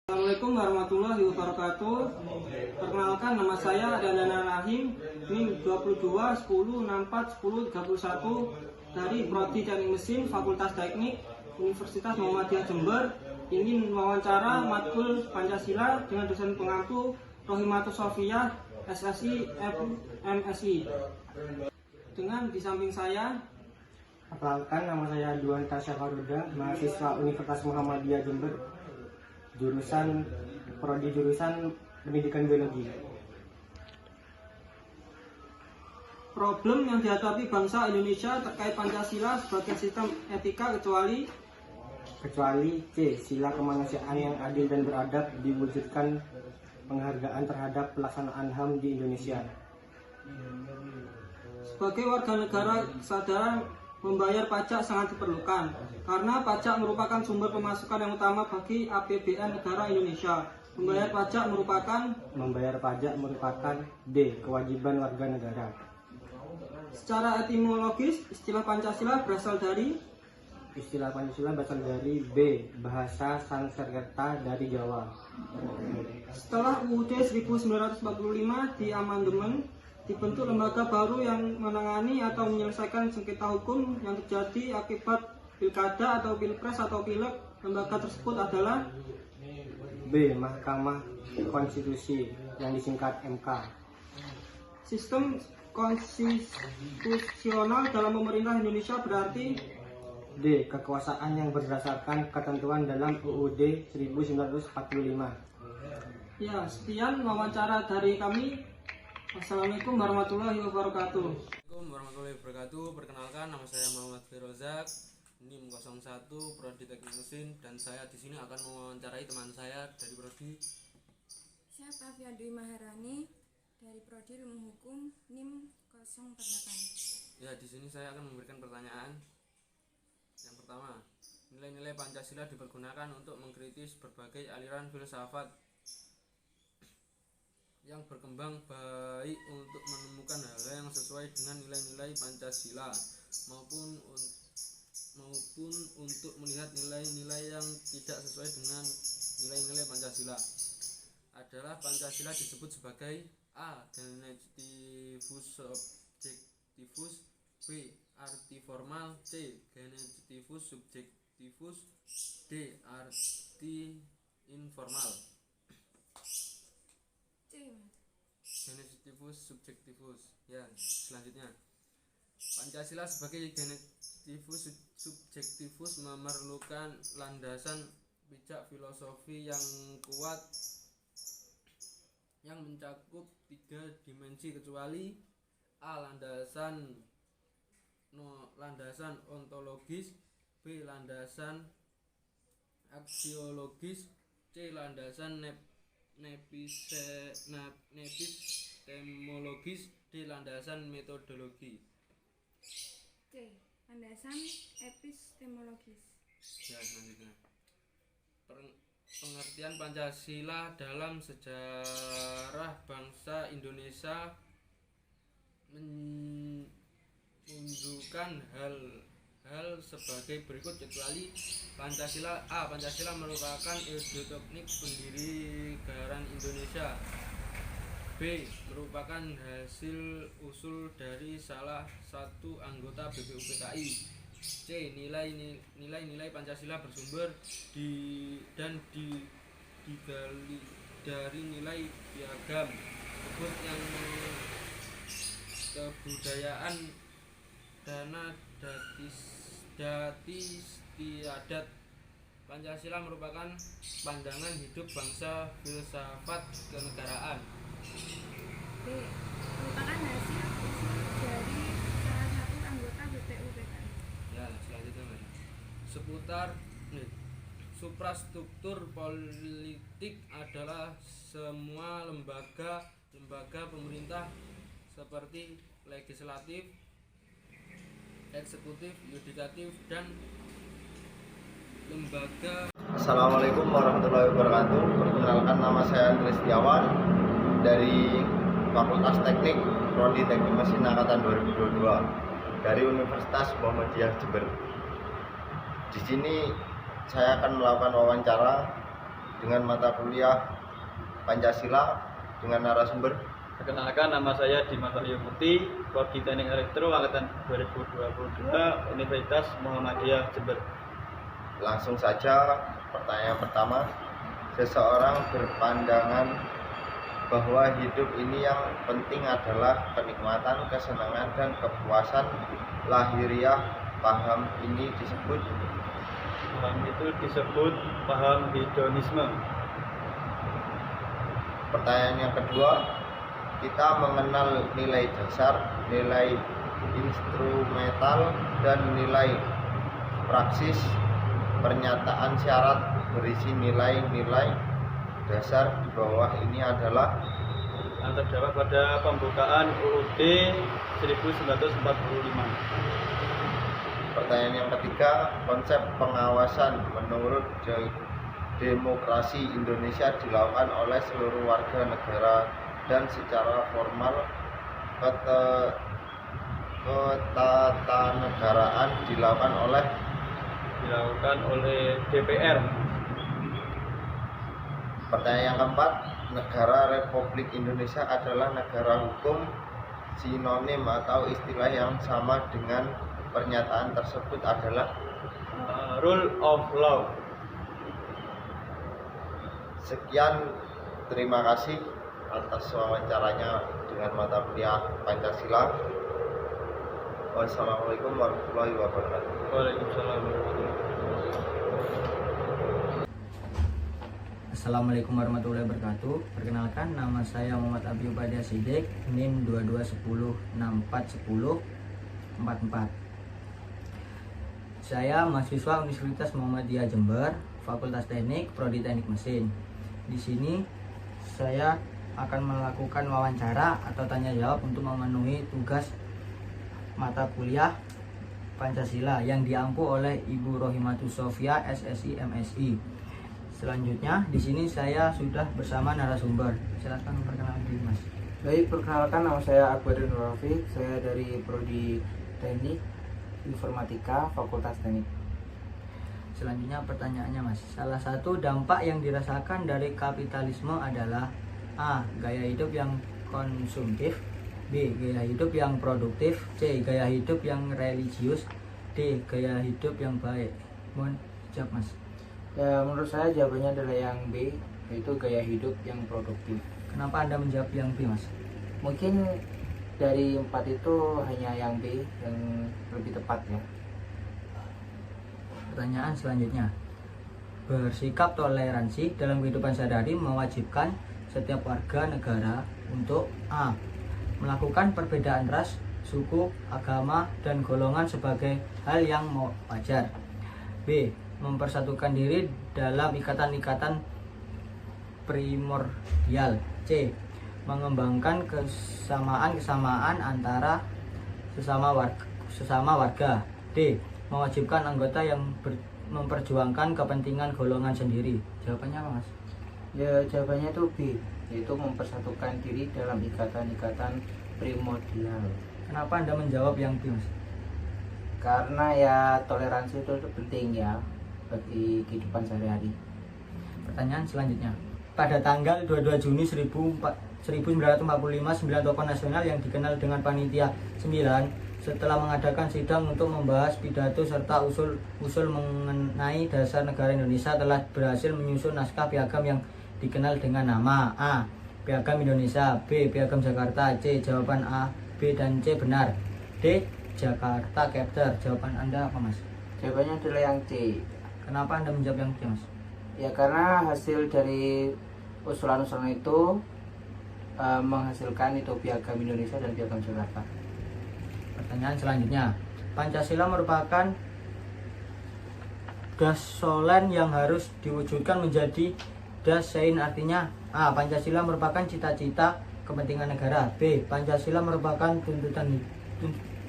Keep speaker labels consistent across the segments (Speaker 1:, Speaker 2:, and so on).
Speaker 1: Assalamualaikum warahmatullahi wabarakatuh. Perkenalkan, nama saya Dandana Rahim, NIM 2210641031 dari Prodi Teknik Mesin Fakultas Teknik Universitas Muhammadiyah Jember. Ingin mewawancara matkul Pancasila dengan dosen pengampu Rohimatus Sofiyah, SSI, MSI. Dengan di samping saya,
Speaker 2: perkenalkan, nama saya Duan Tasya Faruda, mahasiswa Universitas Muhammadiyah Jember, Prodi jurusan Pendidikan Biologi.
Speaker 1: Problem yang dihadapi bangsa Indonesia terkait Pancasila sebagai sistem etika kecuali
Speaker 2: C. Sila kemanusiaan yang adil dan beradab diwujudkan penghargaan terhadap pelaksanaan HAM di Indonesia.
Speaker 1: Sebagai warga negara, kesadaran membayar pajak sangat diperlukan karena pajak merupakan sumber pemasukan yang utama bagi APBN negara Indonesia. Membayar pajak merupakan D. Kewajiban warga negara. Secara etimologis, istilah Pancasila berasal dari B. Bahasa Sanskerta dari Jawa. Setelah UUD 1945 diamandemen, dibentuk lembaga baru yang menangani atau menyelesaikan sengketa hukum yang terjadi akibat pilkada atau pilpres atau pileg. Lembaga tersebut adalah
Speaker 2: B. Mahkamah Konstitusi yang disingkat MK.
Speaker 1: Sistem konstitusional dalam pemerintah Indonesia berarti
Speaker 2: D. Kekuasaan yang berdasarkan ketentuan dalam UUD 1945.
Speaker 1: Ya, sekian wawancara dari kami. Assalamualaikum warahmatullahi wabarakatuh.
Speaker 3: Assalamualaikum warahmatullahi wabarakatuh. Perkenalkan, nama saya Muhammad Firozak, NIM 01 Prodi Teknik Mesin, dan saya di sini akan mewawancarai teman saya dari Prodi.
Speaker 4: Saya Pravia Dwi Maharani dari Prodi Ilmu Hukum NIM 048.
Speaker 3: Ya, di sini saya akan memberikan pertanyaan. Yang pertama, nilai-nilai Pancasila dipergunakan untuk mengkritis berbagai aliran filsafat yang berkembang, baik untuk menemukan hal yang sesuai dengan nilai-nilai Pancasila maupun untuk melihat nilai-nilai yang tidak sesuai dengan nilai-nilai Pancasila. Adalah Pancasila disebut sebagai A. Genetivus subjektivus, B. Arti formal, C. Genetivus subjektivus, D. Arti informal. Genetivus subjektivus. Ya, selanjutnya, Pancasila sebagai genetivus subjektivus memerlukan landasan pijak filosofi yang kuat yang mencakup 3 dimensi kecuali A. Landasan ontologis, B. Landasan aksiologis, C. Landasan epistemologis, D. Landasan metodologi.
Speaker 4: C. Landasan epistemologis.
Speaker 3: Ya, selanjutnya, pengertian Pancasila dalam sejarah bangsa Indonesia menunjukkan hal sebagai berikut kecuali Pancasila. A. Pancasila merupakan ide teknik pendirian Indonesia. B. Merupakan hasil usul dari salah satu anggota BPUPKI. C. Nilai-nilai Pancasila bersumber digali dari nilai piagam tersebut yang kebudayaan, dana dati istiadat. Pancasila merupakan pandangan hidup bangsa, filsafat kenegaraan.
Speaker 4: B. Merupakan hasil usul dari salah satu anggota BPUPKI.
Speaker 3: Ya, selanjutnya, suprastruktur politik adalah semua lembaga pemerintah seperti legislatif, eksekutif, yudikatif, dan lembaga.
Speaker 5: Assalamualaikum warahmatullahi wabarakatuh. Perkenalkan, nama saya Andri Setiawan dari Fakultas Teknik Prodi Teknik Mesin angkatan 2022 dari Universitas Muhammadiyah Jember. Di sini saya akan melakukan wawancara dengan mata kuliah Pancasila dengan narasumber.
Speaker 6: Perkenalkan, nama saya Dimas Aryo Mukti, Prodi Teknik Elektro angkatan 2022 Universitas Muhammadiyah Jember.
Speaker 5: Langsung saja pertanyaan pertama. Seseorang berpandangan bahwa hidup ini yang penting adalah kenikmatan, kesenangan, dan kepuasan lahiriah. Paham ini disebut
Speaker 6: Paham itu disebut paham hedonisme.
Speaker 5: Pertanyaan yang kedua, kita mengenal nilai dasar, nilai instrumental, dan nilai praksis. Pernyataan syarat berisi nilai-nilai dasar di bawah ini adalah
Speaker 6: Yang terdapat pada pembukaan UUD 1945.
Speaker 5: pertanyaan yang ketiga, konsep pengawasan menurut demokrasi Indonesia dilakukan oleh seluruh warga negara dan secara formal ketatanegaraan dilakukan oleh
Speaker 6: DPR.
Speaker 5: Pertanyaan yang keempat, negara Republik Indonesia adalah negara hukum, sinonim atau istilah yang sama dengan pernyataan tersebut adalah
Speaker 6: Rule of law.
Speaker 5: Sekian, terima kasih atas wawancaranya dengan mata kuliah Pancasila. Wassalamualaikum warahmatullahi wabarakatuh.
Speaker 6: Waalaikumsalam warahmatullahi wabarakatuh.
Speaker 7: Assalamualaikum warahmatullahi wabarakatuh. Perkenalkan, nama saya Muhammad Abi Ubaidillah Siddiq, NIM 2210641044. Saya mahasiswa Universitas Muhammadiyah Jember, Fakultas Teknik, Prodi Teknik Mesin. Di sini saya akan melakukan wawancara atau tanya jawab untuk memenuhi tugas mata kuliah Pancasila yang diampu oleh Ibu Rohimatus Sofia, SSI, MSI. Selanjutnya, di sini saya sudah bersama narasumber. Silakan perkenalkan diri, Mas.
Speaker 2: Baik, perkenalkan, nama saya Akbarudin Rafiq. Saya dari Prodi Teknik Informatika, Fakultas Teknik.
Speaker 7: Selanjutnya pertanyaannya, Mas. Salah satu dampak yang dirasakan dari kapitalisme adalah A. Gaya hidup yang konsumtif, B. Gaya hidup yang produktif, C. Gaya hidup yang religius, D. Gaya hidup yang baik. Mohon jawab, Mas.
Speaker 2: Ya, menurut saya jawabannya adalah yang B, yaitu gaya hidup yang produktif.
Speaker 7: Kenapa Anda menjawab yang B, Mas?
Speaker 2: Mungkin dari 4 itu hanya yang B yang lebih tepat ya.
Speaker 7: Pertanyaan selanjutnya. Bersikap toleransi dalam kehidupan sehari-hari mewajibkan setiap warga negara untuk A. Melakukan perbedaan ras, suku, agama, dan golongan sebagai hal yang wajar. B. Mempersatukan diri dalam ikatan-ikatan primordial. C. Mengembangkan kesamaan-kesamaan antara sesama warga. D. Mewajibkan anggota yang memperjuangkan kepentingan golongan sendiri. Jawabannya apa, Mas?
Speaker 2: Ya, jawabannya itu B, yaitu mempersatukan diri dalam ikatan-ikatan primordial.
Speaker 7: Kenapa Anda menjawab yang B, Mas?
Speaker 2: Karena ya toleransi itu penting ya bagi kehidupan sehari-hari.
Speaker 7: Pertanyaan selanjutnya. Pada tanggal 22 Juni 1945, 9 tokoh nasional yang dikenal dengan Panitia 9 setelah mengadakan sidang untuk membahas pidato serta usul mengenai dasar negara Indonesia telah berhasil menyusun naskah piagam yang dikenal dengan nama A. Piagam Indonesia, B. Piagam Jakarta, C. Jawaban A, B dan C benar, D. Jakarta Chapter. Jawaban Anda apa, Mas?
Speaker 2: Jawabannya adalah yang C.
Speaker 7: Kenapa Anda menjawab yang C, Mas?
Speaker 2: Ya karena hasil dari usulan-usulan itu menghasilkan itu piagam Indonesia dan piagam Jakarta.
Speaker 7: Pertanyaan selanjutnya. Pancasila merupakan gasolen yang harus diwujudkan menjadi dasein, artinya A. Pancasila merupakan cita-cita kepentingan negara. B. Pancasila merupakan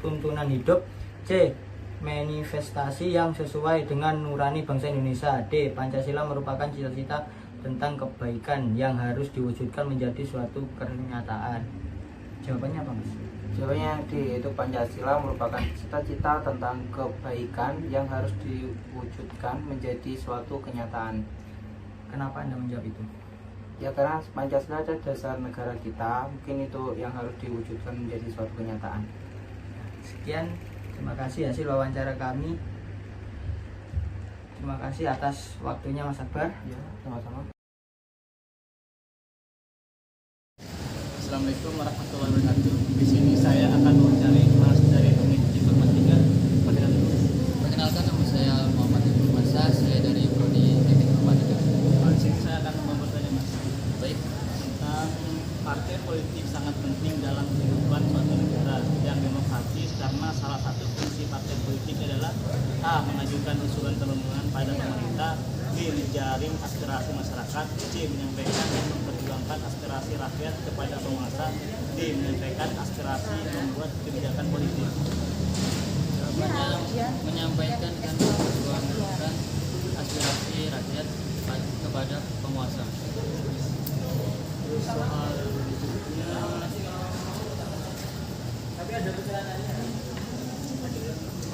Speaker 7: tuntunan hidup. C. Manifestasi yang sesuai dengan nurani bangsa Indonesia. D. Pancasila merupakan cita-cita tentang kebaikan yang harus diwujudkan menjadi suatu kenyataan. Jawabannya apa Mas?
Speaker 8: Jawabannya D, yaitu Pancasila merupakan cita-cita tentang kebaikan yang harus diwujudkan menjadi suatu kenyataan.
Speaker 7: Kenapa Anda menjawab itu?
Speaker 8: Ya karena Pancasila adalah dasar negara kita, mungkin itu yang harus diwujudkan menjadi suatu kenyataan.
Speaker 7: Sekian, terima kasih hasil wawancara kami. Terima kasih atas waktunya Mas Akbar.
Speaker 8: Ya, sama-sama.
Speaker 6: Assalamualaikum warahmatullahi wabarakatuh. Di sini saya akan mencari Mas dari Unit Informatika.
Speaker 9: Perkenalkan, nama saya Muhammad Ibnu Masa, saya dari Prodi Teknik Informatika.
Speaker 6: Di sini saya akan bertanya Mas
Speaker 9: Baik,
Speaker 6: tentang partai politik sangat penting dalam kehidupan suatu negara yang demokratis karena salah satu fungsi partai politik adalah A. Mengajukan usulan perlindungan pada pemerintah, B. Menjaring aspirasi masyarakat, C. Menyampaikan dan memperjuangkan aspirasi rakyat kepada penguasa, D. Menyampaikan aspirasi membuat kebijakan politik.
Speaker 9: jawabannya menyampaikan dan memperjuangkan aspirasi rakyat kepada penguasa.
Speaker 6: Terus soal berikutnya,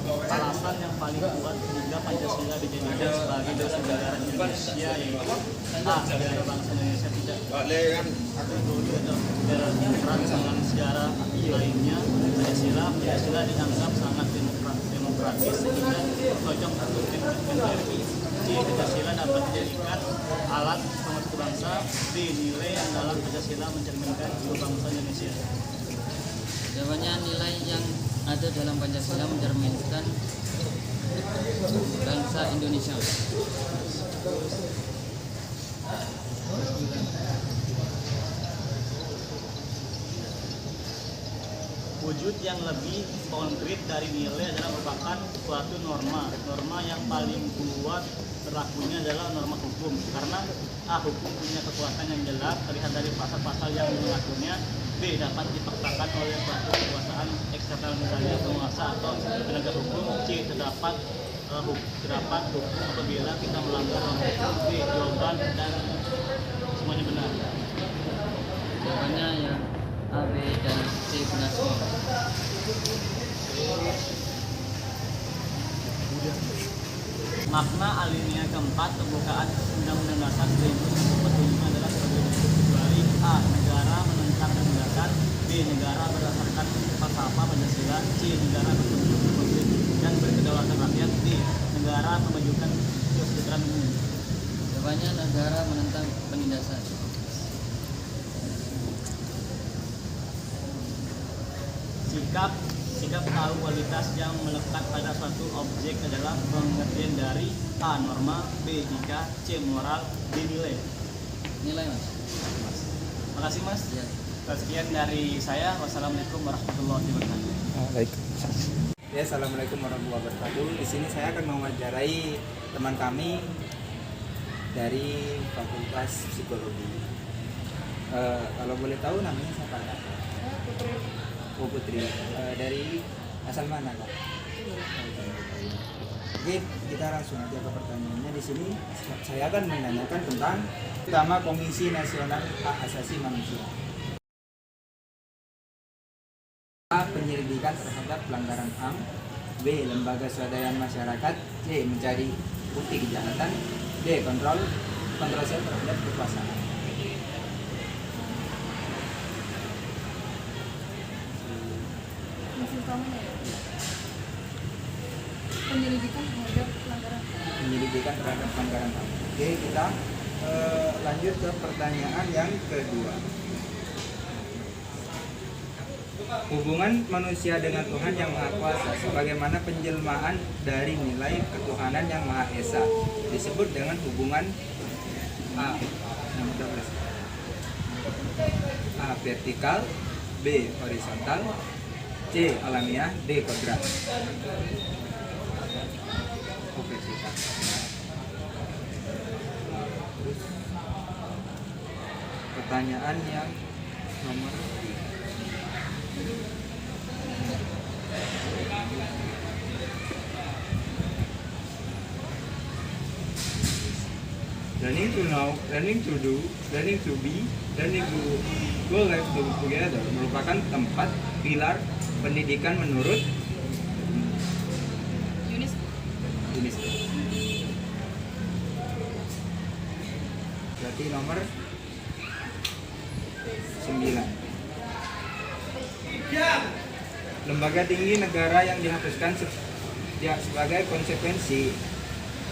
Speaker 6: alasan yang paling kuat hingga Pancasila dijadikan sebagai dasar negara Indonesia yaitu A. Negara bangsa Indonesia tidak berperan dengan sejarah lainnya. Pancasila dianggap sangat demokratis sehingga cocok untuk NKRI. C. Pancasila dapat dijadikan alat pemersatu bangsa. D. Nilai yang dalam Pancasila mencerminkan jiwa bangsa Indonesia.
Speaker 9: Jawabannya nilai yang ada dalam Pancasila mencerminkan bangsa Indonesia.
Speaker 6: Wujud yang lebih konkret dari nilai adalah merupakan suatu norma yang paling kuat berlakunya adalah norma hukum karena A. Hukum punya kekuatan yang jelas terlihat dari pasal-pasal yang mengaturnya. B. Dapat dipaksakan oleh suatu kekuasaan eksternal misalnya penguasa atau penegak hukum. C. Terdapat hukum apabila kita melanggar norma hukum. D. Jawaban dan semuanya benar.
Speaker 9: Jawabannya ya A, B, dan C benar semua.
Speaker 6: Makna alinea keempat pembukaan Undang-Undang Dasar 1945 adalah sebagai berikut kecuali A. Negara menentang penindakan, B. Negara berdasarkan falsafah Pancasila, C. Negara berkonstitusi dan berkedaulatan rakyat, D. Negara memajukan kesejahteraan umum.
Speaker 9: Jawabannya negara menentang penindasan.
Speaker 6: Sikap tahu kualitas yang melekat pada suatu objek adalah pengertian dari A. Norma, B. Etika, C. Moral, D. Nilai.
Speaker 9: Nilai Mas.
Speaker 6: Makasih Mas.
Speaker 9: Ya.
Speaker 6: Sekian dari saya. Wassalamualaikum warahmatullahi wabarakatuh.
Speaker 10: Ya, assalamualaikum warahmatullahi wabarakatuh. Di sini saya akan mewawancarai teman kami dari Fakultas Psikologi. Kalau boleh tahu namanya siapa Kak? Oh, Putri. Dari asal mana Kak? Oke, kita langsung aja ke pertanyaannya. Di sini saya akan menanyakan tentang utama Komisi Nasional Hak Asasi Manusia. A. Penyelidikan terhadap pelanggaran HAM. B. Lembaga swadaya masyarakat. C. Mencari bukti kejahatan. D. Kontrol sel terhadap kekuasaan.
Speaker 4: Masih utamanya ya? Penyelidikan terhadap pelanggaran.
Speaker 10: Penyelidikan terhadap pelanggaran HAM. Oke, kita lanjut ke pertanyaan yang kedua. Hubungan manusia dengan Tuhan yang Maha Kuasa sebagaimana penjelmaan dari nilai ketuhanan yang Maha Esa disebut dengan hubungan A. A. Vertikal, B. Horizontal, C. Alamiah, D. Kodrat. Vertikal. Terus pertanyaan yang nomor 3. Learning to know, learning to do, learning to be, dan School Life Together merupakan tempat pilar pendidikan menurut UNESCO. Berarti nomor 9. Lembaga tinggi negara yang dihapuskan sebagai konsekuensi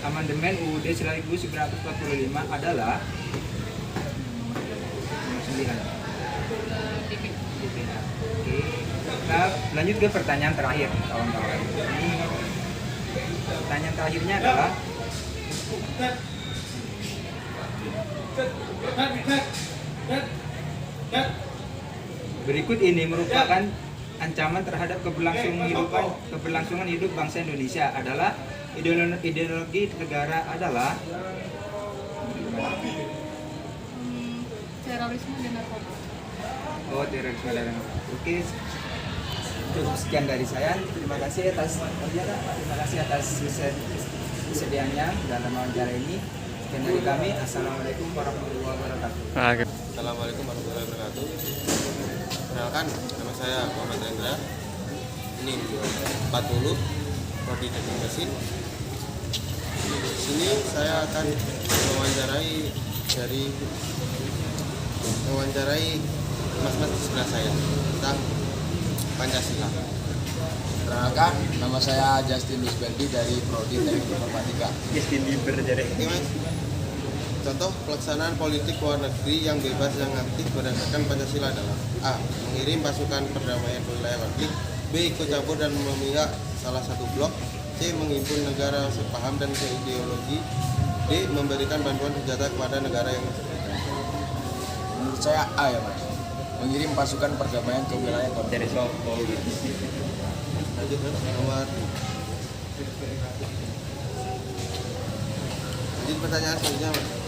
Speaker 10: amandemen UUD 1945 adalah nomor 9. DPR. Oke. Kita lanjut ke pertanyaan terakhir, kawan-kawan. Ini pertanyaan terakhirnya adalah berikut ini merupakan ancaman terhadap keberlangsungan hidup bangsa Indonesia adalah ideologi negara adalah
Speaker 4: terorisme dan narkoba.
Speaker 10: Oh, terorisme dan narkoba. Oke. Cukup sekian dari saya. Terima kasih atas kesediaannya dalam wawancara ini. Sekian dari kami. Assalamualaikum warahmatullahi wabarakatuh.
Speaker 3: Assalamualaikum warahmatullahi wabarakatuh. Perkenalkan, nama saya Muhammad Rendra, NIM 40, Prodi Teknik Mesin. Di sini saya akan mewawancarai mas-mas di sebelah saya tentang Pancasila.
Speaker 9: Perkenalkan, nama saya Justin Lusberdi dari Prodi Teknik Informatika.
Speaker 10: Justin Bieber jadi.
Speaker 3: Oke, Mas. Contoh pelaksanaan politik luar negeri yang bebas yang aktif berdasarkan Pancasila adalah A. Mengirim pasukan perdamaian ke wilayah konflik, B. Ikut campur dan memihak salah satu blok, C. Menghimpun negara sepaham dan seideologi, D. Memberikan bantuan senjata kepada negara yang bersekutu.
Speaker 9: Menurut saya A ya Mas, mengirim pasukan perdamaian ke wilayah konflik.
Speaker 3: Dari lanjut Mas, nomor lanjut pertanyaan selanjutnya Mas.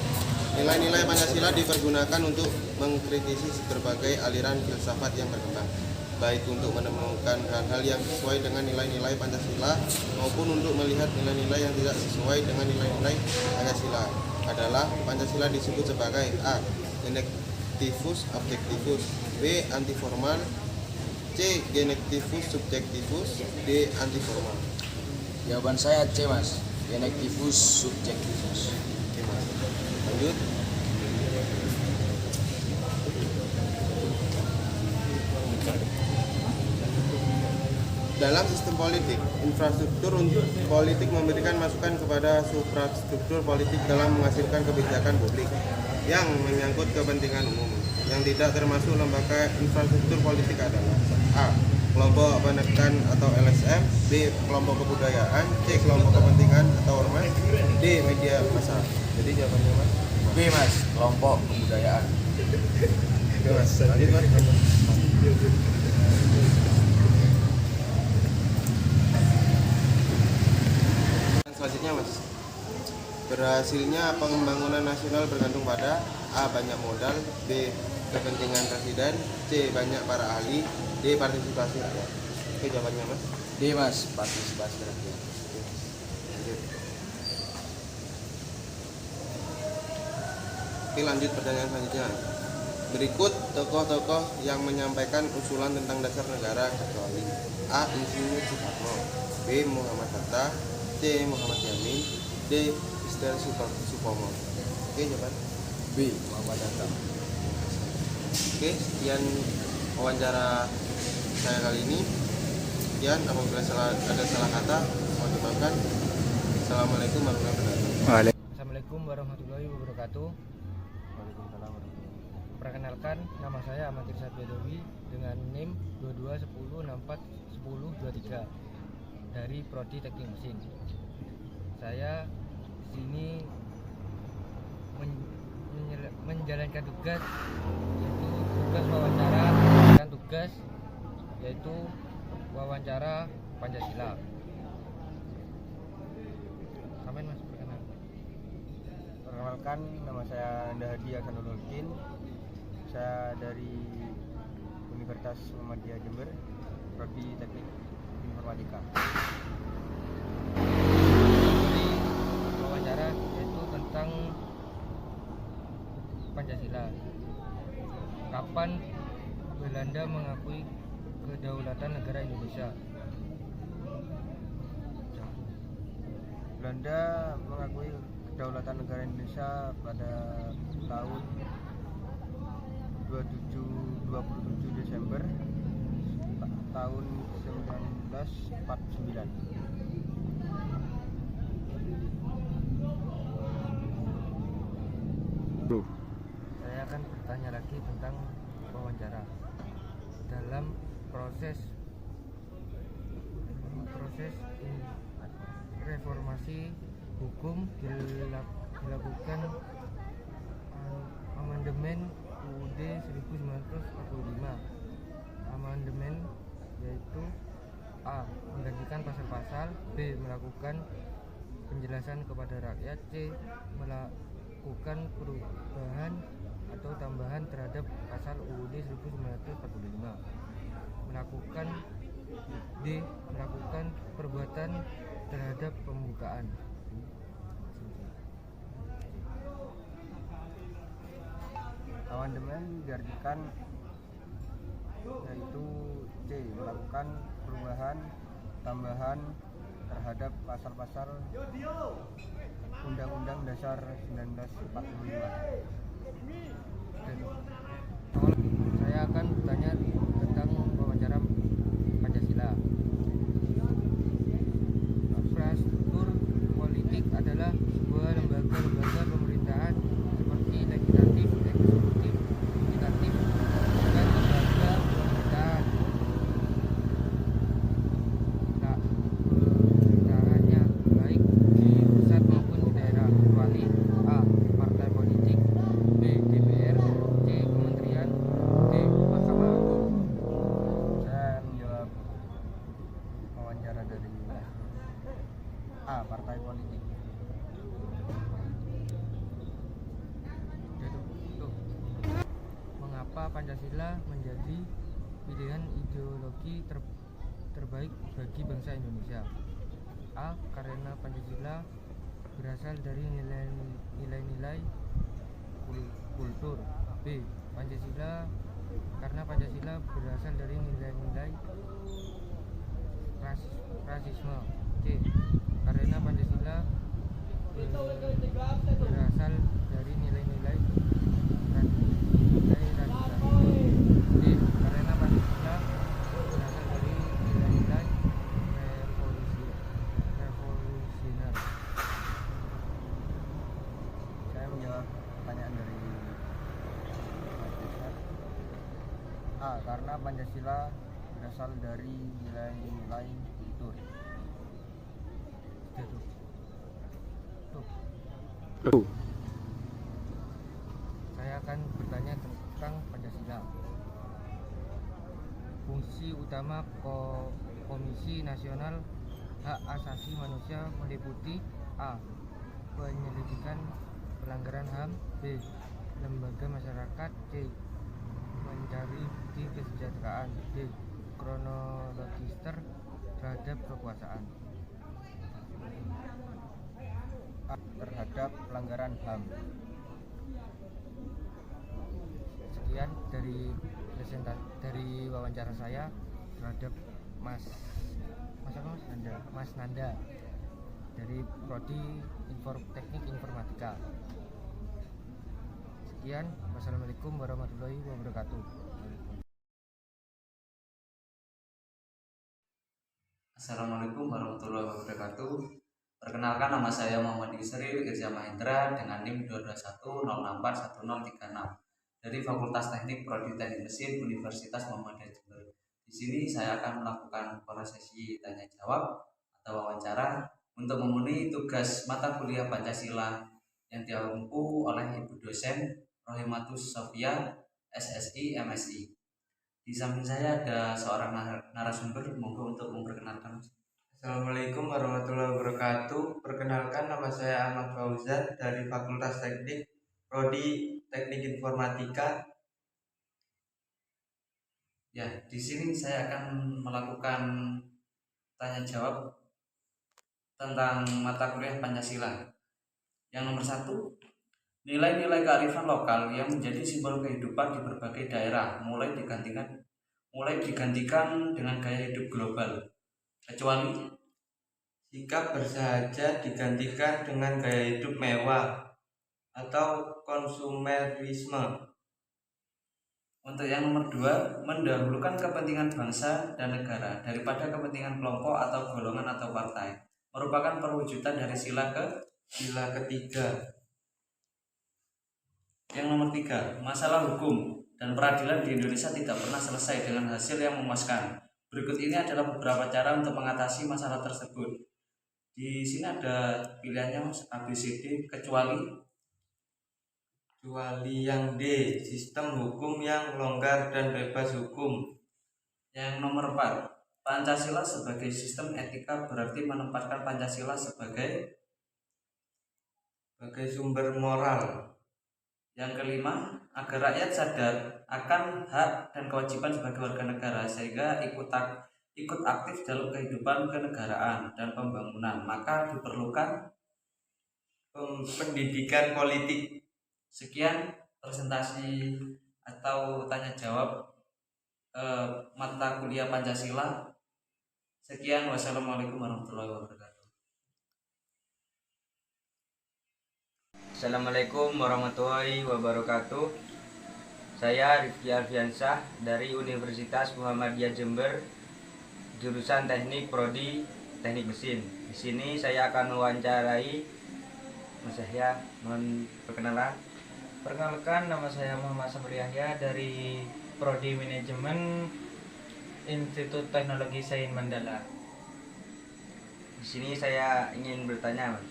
Speaker 3: Nilai-nilai Pancasila dipergunakan untuk mengkritisi berbagai aliran filsafat yang berkembang, baik untuk menemukan hal-hal yang sesuai dengan nilai-nilai Pancasila maupun untuk melihat nilai-nilai yang tidak sesuai dengan nilai-nilai Pancasila. Adalah Pancasila disebut sebagai A. Genektivus objektivus, B. Antiformal, C. Genektivus subjektivus, D. Antiformal.
Speaker 9: Jawaban saya C Mas, Genektivus subjektivus.
Speaker 3: Oke Mas. Lanjut. Dalam sistem politik, infrastruktur untuk politik memberikan masukan kepada suprastruktur politik dalam menghasilkan kebijakan publik yang menyangkut kepentingan umum. Yang tidak termasuk lembaga infrastruktur politik adalah A. Kelompok penekan atau LSM, B. Kelompok kebudayaan, C. Kelompok kepentingan atau ormas, D. Media massa. Jadi jawabannya Mas?
Speaker 9: B Mas, kelompok kebudayaan.
Speaker 3: Oke Mas, lanjut Mas. Selanjutnya Mas, berhasilnya pembangunan nasional bergantung pada A. Banyak modal, B. Kepentingan presiden, C. Banyak para ahli, D. Partisipasi rakyat. Oke jawabannya Mas?
Speaker 9: D Mas, partisipasi rakyat.
Speaker 3: Oke lanjut pertanyaan selanjutnya. Berikut tokoh-tokoh yang menyampaikan usulan tentang dasar negara kecuali A. Insinyur Soekarno, B. Muhammad Hatta, C. Muhammad Yamin, D. Mr. Supomo. Oke jawaban
Speaker 9: B. Muhammad Hatta.
Speaker 3: Oke, sekian wawancara saya kali ini. Sekian, apabila ada salah kata mohon dimaafkan. Assalamualaikum warahmatullahi wabarakatuh.
Speaker 7: Assalamualaikum warahmatullahi wabarakatuh. Perkenalkan, nama saya Ahmad Irsad Bedowi dengan NIM 2210641023 dari Prodi Teknik Mesin. Saya di sini menjalankan tugas yaitu wawancara Pancasila. Samen Mas,
Speaker 2: Perkenalkan, nama saya Dahadi Hasanuddin. Saya dari Universitas Muhammadiyah Jember, Prodi Teknik Informatika.
Speaker 7: Jadi wawancara yaitu tentang Pancasila.
Speaker 11: Kapan Belanda mengakui kedaulatan negara Indonesia?
Speaker 2: Belanda mengakui kedaulatan negara Indonesia pada tahun 27 Desember tahun 1949.
Speaker 11: Saya akan bertanya lagi tentang wawancara. Dalam proses reformasi hukum dilakukan amandemen UUD 1945. Amandemen yaitu A. Menggantikan pasal-pasal, B. Melakukan penjelasan kepada rakyat, C. Melakukan perubahan atau tambahan terhadap pasal UUD 1945. Melakukan D. Melakukan perbuatan terhadap pembukaan.
Speaker 2: Amandemen diartikan yaitu C. Melakukan perubahan tambahan terhadap pasal-pasal Undang-Undang Dasar 1945.
Speaker 11: Saya akan bertanya tentang wawancara Pancasila. Infrastruktur politik adalah sebuah lembaga pemerintahan seperti legislatif, eksekutif, yudikatif, dan lembaga pemerintahan. Pemerintahannya baik di pusat maupun di daerah, kecuali A. Partai politik, B. DPR, C. Kementerian, D. Mahkamah Agung.
Speaker 2: Saya menjawab wawancara dari A. Partai politik.
Speaker 11: Mengapa Pancasila menjadi pilihan ideologi terbaik bagi bangsa Indonesia? A. Karena Pancasila berasal dari nilai-nilai kultur. B. Karena Pancasila berasal dari nilai-nilai rasisme. C. Karena Pancasila berasal dari nilai-nilai radikalisme. D. Karena Pancasila berasal dari nilai-nilai revolusioner.
Speaker 2: Saya menjawab pertanyaan dari A. Karena Pancasila berasal dari nilai-nilai kultur.
Speaker 11: Saya akan bertanya tentang Pancasila. Fungsi utama Komisi Nasional Hak Asasi Manusia meliputi A. Penyelidikan pelanggaran HAM, B. Lembaga masyarakat, C. Mencari bukti kesejahteraan, D. Kronologister terhadap kekuasaan.
Speaker 2: A. Terhadap pelanggaran HAM.
Speaker 11: Sekian dari wawancara saya terhadap Mas Nanda dari Prodi Teknik Informatika. Sekian, wassalamualaikum warahmatullahi wabarakatuh.
Speaker 9: Assalamualaikum warahmatullahi wabarakatuh. Perkenalkan, nama saya Muhammad Yusri Irza Mahendra dengan NIM 221064136 dari Fakultas Teknik Prodi Teknik Mesin Universitas Muhammadiyah Jember. Di sini saya akan melakukan prosesi tanya jawab atau wawancara untuk memenuhi tugas mata kuliah Pancasila yang diampu oleh Ibu dosen Rohimatus Sofia, SSI, MSI. Di samping saya ada seorang narasumber, monggo untuk memperkenalkan.
Speaker 11: Assalamualaikum warahmatullahi wabarakatuh. Perkenalkan, nama saya Ahmad Fauzan dari Fakultas Teknik Prodi Teknik Informatika.
Speaker 9: Ya, di sini saya akan melakukan tanya jawab tentang mata kuliah Pancasila. Yang nomor 1, Nilai-nilai kearifan lokal yang menjadi simbol kehidupan di berbagai daerah mulai digantikan dengan gaya hidup global, kecuali
Speaker 12: sikap bersahaja digantikan dengan gaya hidup mewah atau konsumerisme.
Speaker 9: Untuk yang nomor 2, mendahulukan kepentingan bangsa dan negara daripada kepentingan kelompok atau golongan atau partai, merupakan perwujudan dari sila ketiga. Yang nomor 3, masalah hukum dan peradilan di Indonesia tidak pernah selesai dengan hasil yang memuaskan. Berikut ini adalah beberapa cara untuk mengatasi masalah tersebut. Di sini ada pilihannya Mas, A, B, C, D, kecuali
Speaker 12: yang D, sistem hukum yang longgar dan bebas hukum.
Speaker 9: Yang nomor 4, Pancasila sebagai sistem etika berarti menempatkan Pancasila sebagai
Speaker 12: sumber moral.
Speaker 9: Yang kelima, agar rakyat sadar akan hak dan kewajiban sebagai warga negara sehingga ikut aktif dalam kehidupan kenegaraan dan pembangunan, maka diperlukan
Speaker 12: pendidikan politik.
Speaker 9: Sekian presentasi atau tanya jawab mata kuliah Pancasila. Sekian, wassalamualaikum warahmatullahi wabarakatuh.
Speaker 7: Assalamualaikum warahmatullahi wabarakatuh. Saya Rifki Alfiansyah dari Universitas Muhammadiyah Jember, jurusan Teknik Prodi Teknik Mesin. Di sini saya akan mewawancarai Mas Yahya. Mohon perkenalan.
Speaker 11: Perkenalkan, nama saya Muhammad Sabri Yahya dari Prodi Manajemen Institut Teknologi Sains Mandala.
Speaker 7: Di sini saya ingin bertanya, Mas.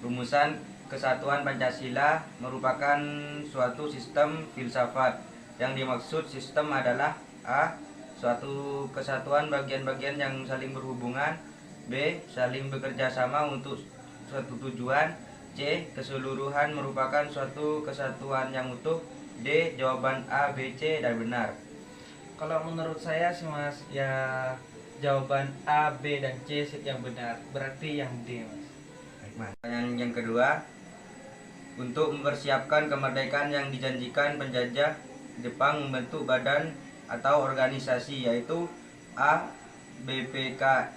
Speaker 7: Rumusan Kesatuan Pancasila merupakan suatu sistem filsafat. Yang dimaksud sistem adalah A. Suatu kesatuan bagian-bagian yang saling berhubungan. B. Saling bekerja sama untuk suatu tujuan. C. Keseluruhan merupakan suatu kesatuan yang utuh. D. Jawaban A, B, C dan benar.
Speaker 11: Kalau menurut saya sih Mas, ya jawaban A, B dan C yang benar. Berarti yang D, Mas.
Speaker 7: Baik, Mas. Yang kedua, untuk mempersiapkan kemerdekaan yang dijanjikan penjajah, Jepang membentuk badan atau organisasi, yaitu A. BPKNIP,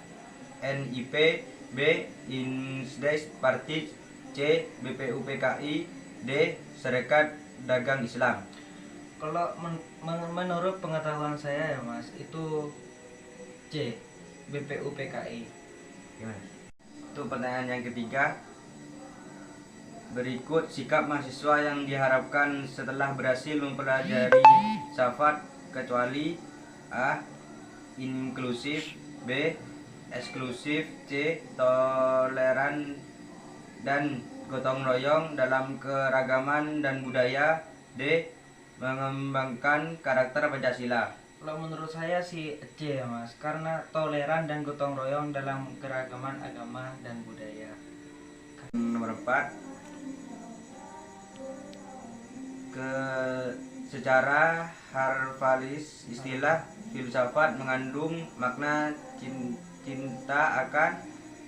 Speaker 7: B. Indes Partis, C. BPUPKI, D. Serikat Dagang Islam.
Speaker 11: Kalau menurut pengetahuan saya ya Mas, itu C. BPUPKI.
Speaker 7: Gimana? Untuk pertanyaan yang ketiga, berikut sikap mahasiswa yang diharapkan setelah berhasil mempelajari Syafat, kecuali A. Inklusif, B. Eksklusif, C. Toleran dan gotong royong dalam keragaman dan budaya, D. Mengembangkan karakter Pancasila.
Speaker 11: Kalau menurut saya sih C ya Mas, karena toleran dan gotong royong dalam keragaman agama dan budaya.
Speaker 7: Nomor 4, secara harfalis istilah filsafat mengandung makna cinta akan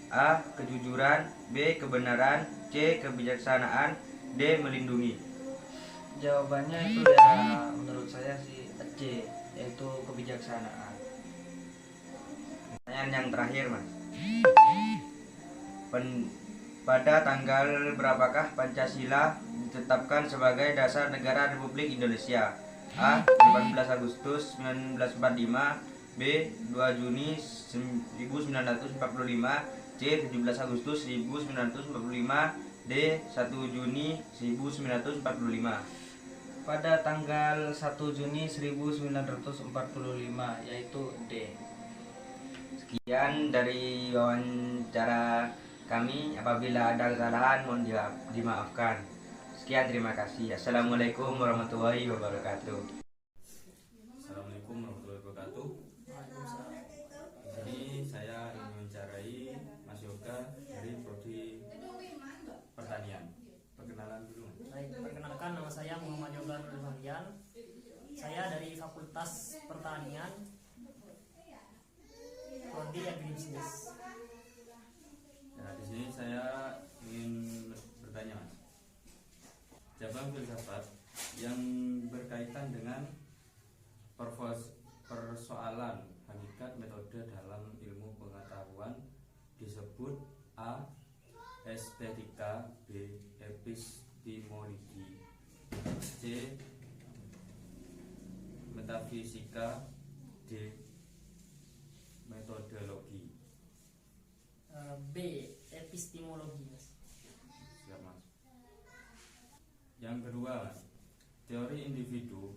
Speaker 7: A. Kejujuran, B. Kebenaran, C. Kebijaksanaan, D. Melindungi.
Speaker 11: Jawabannya itu ya menurut saya sih C, yaitu kebijaksanaan.
Speaker 7: Pertanyaan yang terakhir, Mas. Pada tanggal berapakah Pancasila ditetapkan sebagai dasar negara Republik Indonesia? A. 18 Agustus 1945, B. 2 Juni 1945, C. 17 Agustus 1945, D. 1 Juni 1945.
Speaker 11: Pada tanggal 1 Juni 1945, yaitu D.
Speaker 7: Sekian dari wawancara kami. Apabila ada kesalahan mohon dimaafkan. Sekian, terima kasih. Assalamualaikum warahmatullahi wabarakatuh.
Speaker 13: Assalamualaikum warahmatullahi wabarakatuh. Di sini saya ingin mewawancarai Mas Yoga dari Prodi Pertanian. Perkenalan dulu.
Speaker 14: Baik, perkenalkan nama saya Muhammad Yoga Nurhalian. Saya dari Fakultas Pertanian, Prodi Agribisnis.
Speaker 13: Nah, di sini saya ingin bertanya, Mas. Hakikat metode dalam ilmu pengetahuan disebut A. Estetika, B. Epistemologi, C. Metafisika, D. Metodologi.
Speaker 14: B. Epistemologi, Mas.
Speaker 13: Siap, Mas. Yang kedua, teori individu.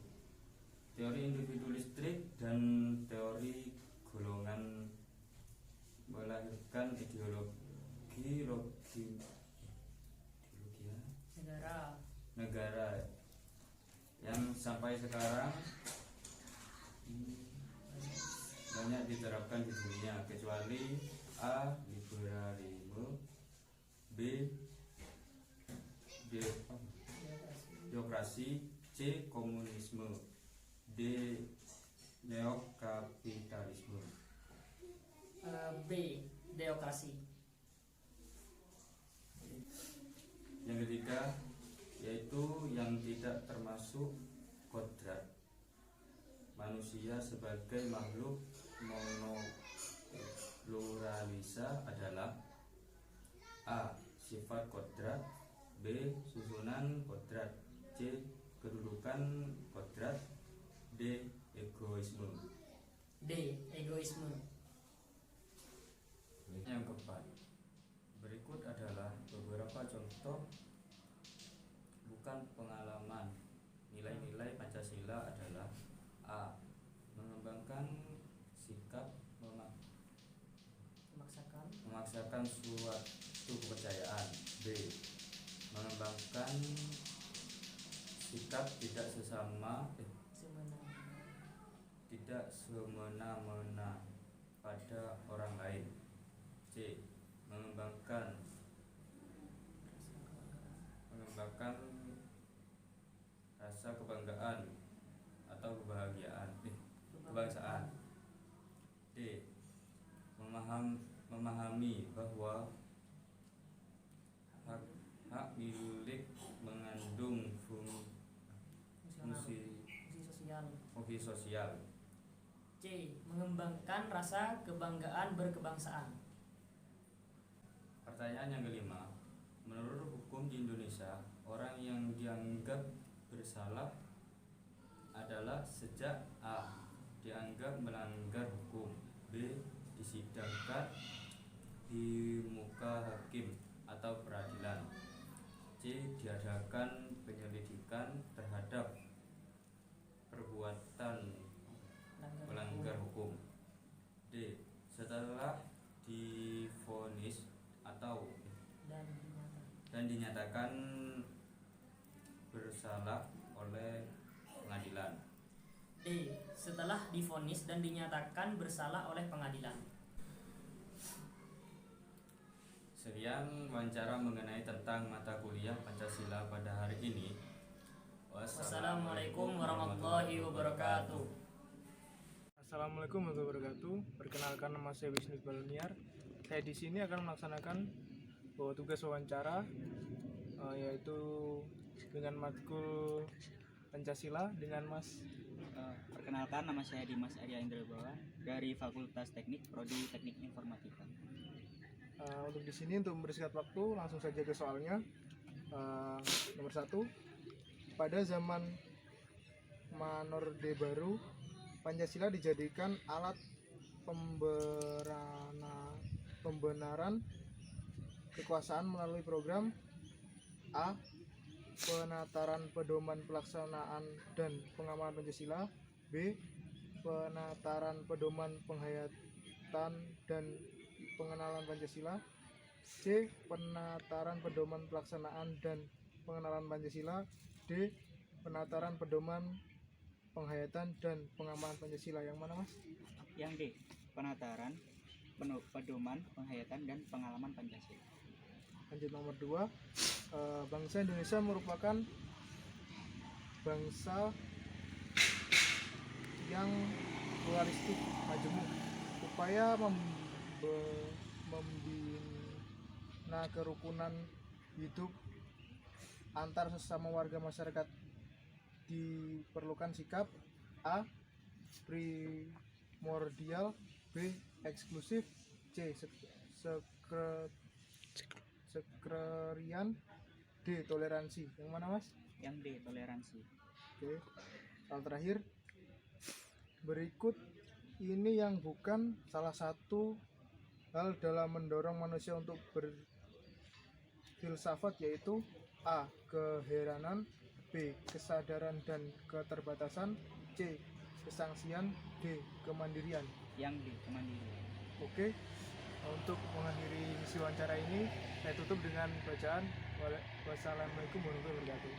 Speaker 13: Teori individu listrik dan teori golongan melahirkan ideologi negara yang sampai sekarang banyak diterapkan di dunia, kecuali A. Liberalisme, B. Demokrasi, C. Komunisme, D. Neokapitalisme.
Speaker 14: B. Demokrasi.
Speaker 13: Yang ketiga yaitu yang tidak termasuk kodrat. Manusia sebagai makhluk monopluralisa adalah A. Sifat kodrat, B. Susunan kodrat, C. Kedudukan kodrat, D. Egoisme.
Speaker 14: D. Egoisme.
Speaker 13: Yang keempat, berikut adalah beberapa contoh bukan pengalaman. Nilai-nilai Pancasila adalah A. Mengembangkan sikap memaksakan suatu kepercayaan, B. Mengembangkan sikap tidak semena-mena pada orang lain, C. Mengembangkan rasa kebanggaan atau kebangsaan, D. Memahami bahwa hak milik mengandung fungsi sosial,
Speaker 14: C. Mengembangkan rasa kebanggaan berkebangsaan.
Speaker 13: Pertanyaan yang kelima, menurut hukum di Indonesia, orang yang dianggap bersalah adalah sejak A. Dianggap melanggar hukum, B. Disidangkan di muka hakim atau peradilan, C. Diadakan penyelidikan terhadap perbuatan melanggar hukum, D. Setelah divonis atau dan dinyatakan bersalah oleh pengadilan,
Speaker 14: D. Setelah divonis dan dinyatakan bersalah oleh pengadilan.
Speaker 13: Sekian wawancara mengenai tentang mata kuliah Pancasila pada hari ini.
Speaker 14: Wassalamualaikum warahmatullahi wabarakatuh.
Speaker 15: Assalamualaikum warahmatullahi wabarakatuh. Perkenalkan, nama saya Wisnu Baluniar. Saya di sini akan melaksanakan tugas wawancara, yaitu dengan matkul Pancasila dengan Mas.
Speaker 16: Perkenalkan, nama saya Dimas Arya Indrabawa dari Fakultas Teknik Prodi Teknik Informatika.
Speaker 15: Untuk di sini untuk membersihkan waktu, langsung saja ke soalnya. Nomor 1, pada zaman Manorde Baru, Pancasila dijadikan alat pembenaran kekuasaan melalui program A. Penataran pedoman pelaksanaan dan pengamalan Pancasila, B. Penataran pedoman penghayatan dan pengenalan Pancasila, C. Penataran pedoman pelaksanaan dan pengenalan Pancasila, D. Penataran pedoman penghayatan dan pengamalan Pancasila. Yang mana, Mas?
Speaker 16: Yang D. Penataran pedoman penghayatan dan pengalaman Pancasila.
Speaker 15: Lanjut nomor 2, bangsa Indonesia merupakan bangsa yang pluralistik majemuk. Upaya membina kerukunan hidup antar sesama warga masyarakat diperlukan sikap A. primordial, B. eksklusif, C. Sekretarian, D. toleransi. Yang mana Mas?
Speaker 16: Yang D. toleransi.
Speaker 15: Oke. Hal terakhir, berikut ini yang bukan salah satu hal dalam mendorong manusia untuk berfilsafat, yaitu A. keheranan, B. kesadaran dan keterbatasan, C. kesangsian, D. kemandirian.
Speaker 16: Yang D. kemandirian.
Speaker 15: Oke. Untuk mengakhiri misi wawancara ini, saya tutup dengan bacaan wassalamualaikum warahmatullahi wabarakatuh.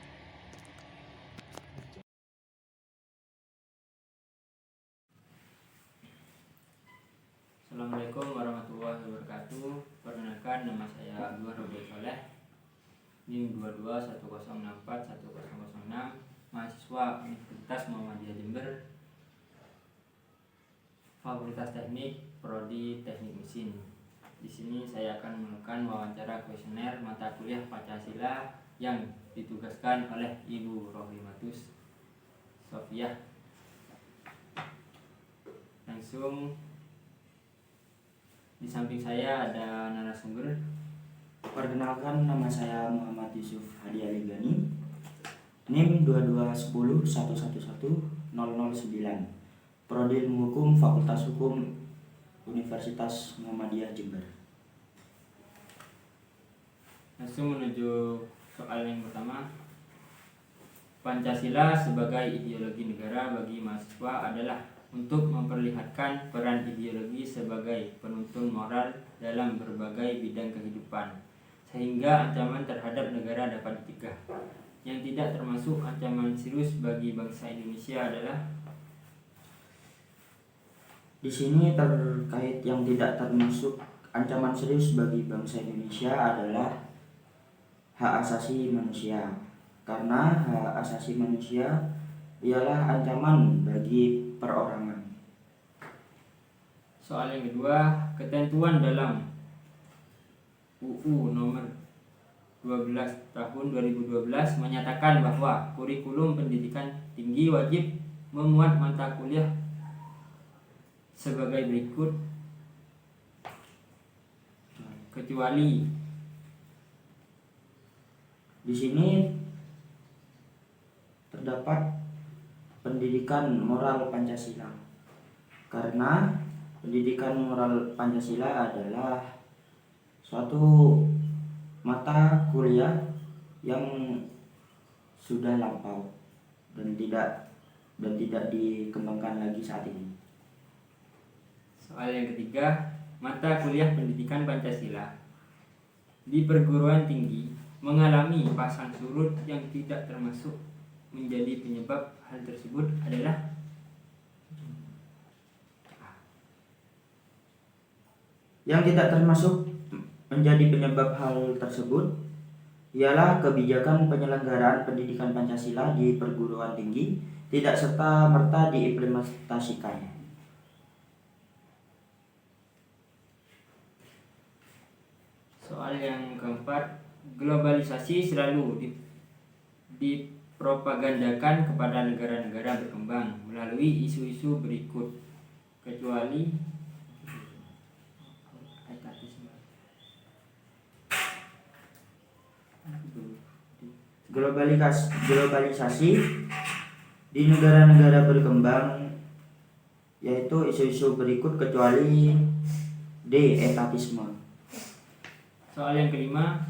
Speaker 7: Assalamualaikum warahmatullahi wabarakatuh. Perkenalkan, nama saya Abdul Robil Soleh, NIM 2210641006, mahasiswa Universitas Muhammadiyah Jember, Fakultas Teknik, Prodi Teknik Mesin. Di sini saya akan melakukan wawancara kuesioner mata kuliah Pancasila yang ditugaskan oleh Ibu Rohimatus Sofiah. Langsung di samping saya ada narasumber.
Speaker 17: Perkenalkan, nama saya Muhammad Yusuf Hadi Aligani, NIM 2210111009, Prodi Ilmu Hukum, Fakultas Hukum, Universitas Muhammadiyah Jember.
Speaker 7: Langsung menuju soal yang pertama. Pancasila sebagai ideologi negara bagi mahasiswa adalah untuk memperlihatkan peran ideologi sebagai penuntun moral dalam berbagai bidang kehidupan, sehingga ancaman terhadap negara dapat dicegah. Yang tidak termasuk ancaman serius bagi bangsa Indonesia adalah,
Speaker 17: di sini terkait yang tidak termasuk ancaman serius bagi bangsa Indonesia adalah hak asasi manusia, karena hak asasi manusia ialah ancaman bagi perorangan.
Speaker 7: soal yang kedua, ketentuan dalam UU nomor 12 tahun 2012 menyatakan bahwa kurikulum pendidikan tinggi wajib memuat mata kuliah sebagai berikut, kecuali.
Speaker 17: Di sini terdapat pendidikan moral Pancasila, karena pendidikan moral Pancasila adalah suatu mata kuliah yang sudah lampau dan tidak dikembangkan lagi saat ini.
Speaker 7: Soal yang ketiga, mata kuliah pendidikan Pancasila di perguruan tinggi mengalami pasang surut yang tidak termasuk menjadi penyebab hal tersebut adalah,
Speaker 17: yang tidak termasuk menjadi penyebab hal tersebut ialah kebijakan penyelenggaraan pendidikan Pancasila di perguruan tinggi tidak serta-merta diimplementasikan.
Speaker 7: soal yang keempat, globalisasi selalu dipropagandakan kepada negara-negara berkembang melalui isu-isu berikut, kecuali
Speaker 17: globalisasi di negara-negara berkembang, yaitu isu-isu berikut kecuali D. etatisme.
Speaker 7: Soal yang kelima,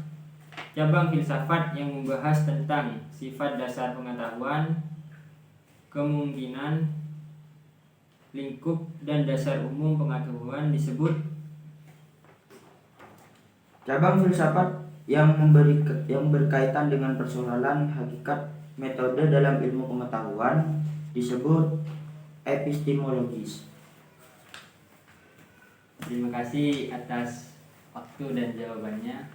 Speaker 7: cabang filsafat yang membahas tentang sifat dasar pengetahuan, kemungkinan, lingkup, dan dasar umum pengetahuan disebut.
Speaker 17: Cabang filsafat yang berkaitan dengan persoalan hakikat metode dalam ilmu pengetahuan disebut epistemologis.
Speaker 7: Terima kasih atas waktu dan jawabannya.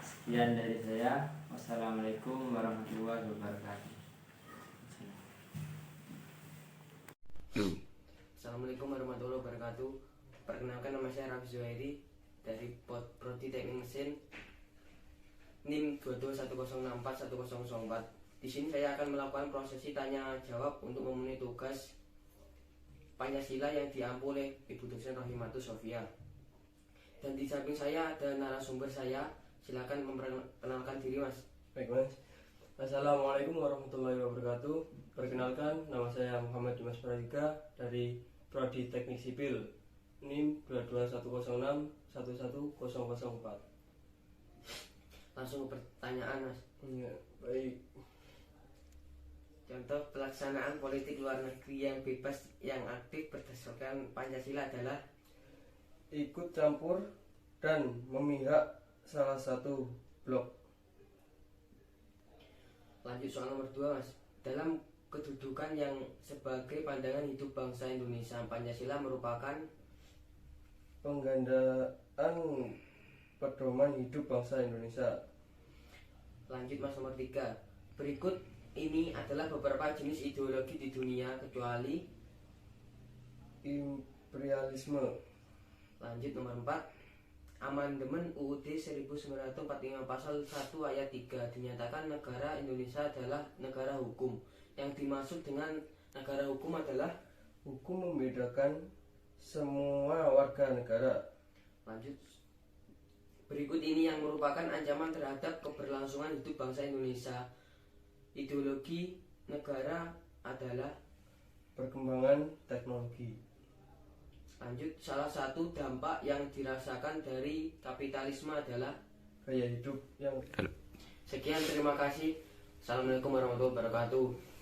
Speaker 7: Sekian dari saya. Wassalamualaikum warahmatullahi wabarakatuh.
Speaker 18: Assalamualaikum warahmatullahi wabarakatuh. Perkenalkan, nama saya Raffi Zuhairi dari Prodi Teknik Mesin, NIM 2210641004. Di sini saya akan melakukan prosesi tanya jawab untuk memenuhi tugas Pancasila yang diampu oleh Ibu dosen Rohimatus Sofia. Dan di samping saya ada narasumber saya. Silakan memperkenalkan diri, Mas.
Speaker 19: Baik, Mas. Assalamualaikum warahmatullahi wabarakatuh. Perkenalkan, nama saya Muhammad Dimas Pradika dari Prodi Teknik Sipil, NIM 22106-11004.
Speaker 18: Langsung ke pertanyaan, Mas.
Speaker 19: Ya, baik.
Speaker 18: Contoh pelaksanaan politik luar negeri yang bebas yang aktif berdasarkan Pancasila adalah
Speaker 19: ikut campur dan memihak salah satu blok.
Speaker 18: Lanjut soal nomor 2, Mas. Dalam kedudukan yang sebagai pandangan hidup bangsa Indonesia, Pancasila merupakan
Speaker 19: penggandaan pedoman hidup bangsa Indonesia.
Speaker 18: Lanjut, Mas, nomor 3. Berikut ini adalah beberapa jenis ideologi di dunia kecuali
Speaker 19: imperialisme.
Speaker 18: Lanjut, nomor 4. Amandemen UUD 1945 pasal 1 ayat 3 dinyatakan negara Indonesia adalah negara hukum. Yang dimaksud dengan negara hukum adalah
Speaker 19: hukum membedakan semua warga negara.
Speaker 18: Lanjut. Berikut ini yang merupakan ancaman terhadap keberlangsungan hidup bangsa Indonesia. Ideologi negara adalah
Speaker 19: perkembangan teknologi.
Speaker 18: Lanjut, salah satu dampak yang dirasakan dari kapitalisme adalah
Speaker 19: gaya hidup yang.
Speaker 18: Sekian, terima kasih. Assalamualaikum warahmatullahi wabarakatuh.